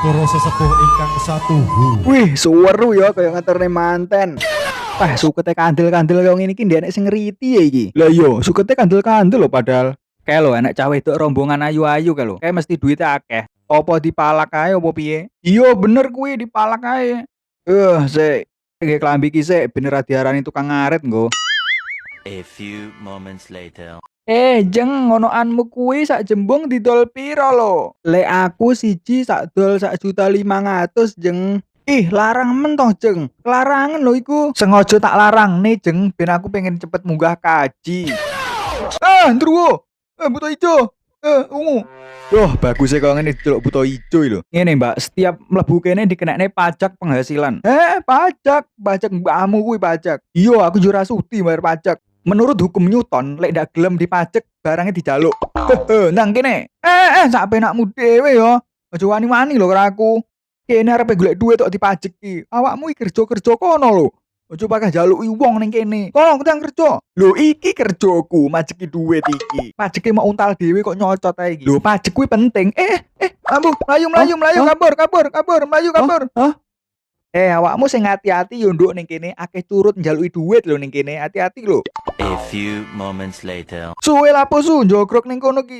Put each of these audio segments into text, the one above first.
para sesepuh ingkang satuhu. Wih, suweru ya kaya ngeterne manten. Wah, sukete kandel-kandel kaya ngene iki ndek sing ngeriti ya iki. Lah iya, sukete kandel-kandel lho padahal. Kae lho enek cah wedok rombongan ayu-ayu kae lho. Kae mesti duite akeh. Apa dipalak ae apa piye? Iya bener kuwi dipalak ae. Sik. Nggih klambi iki sik bener diarani tukang ngarit nggo. A few moments later. Jeng ngonoanmu kuwi sak jembung didol piro lho? Lek aku siji sak dol 1.500.000 jeng. Ih, larang men toh, Jeng. Larangan lho iku. Sengaja tak larang nih, Jeng, ben aku pengen cepet munggah kaji. Ndruwo. Buta ijo. Ungu. Duh, bagus kok ngene delok buta ijo lho. Ngene, Mbak, setiap mlebu kene dikenekne pajak penghasilan. Pajak mbakmu kuwi pajak. Iya, aku yo ora sudi bayar pajak. Menurut hukum Newton, lek ndak gelem dipajak, barangnya dijaluk. Nang kene. Sak penakmu dhewe yo. Aja wani-wani lho karo aku. Kene arepe golek duit tok dipajak iki. Awakmu iki kerja kono lho. Aja pakai jaluki wong ning kene. Kono kang kerja. Lho iki kerjaku, majeki duit iki. Pajeke mau untal dhewe kok nyocot ae iki. Lho pajak kuwi penting. Ambu, mlayu kabur, mlayu kabur. Awakmu sing hati-hati yo nduk ning kene akeh curut njaluki duit lho ning kene. Hati-hati lho. A few moments later. Suwe lapo su njogrok ning kono ki.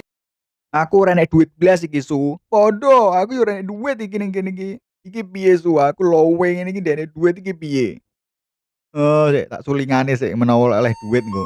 Aku ora nek duit blas iki su. Podho, aku yo ora nek duit iki ning kene iki. Iki piye su? Aku lowe ngene iki ndek duit iki piye? Sik tak sulingane sik menawa oleh duit engko.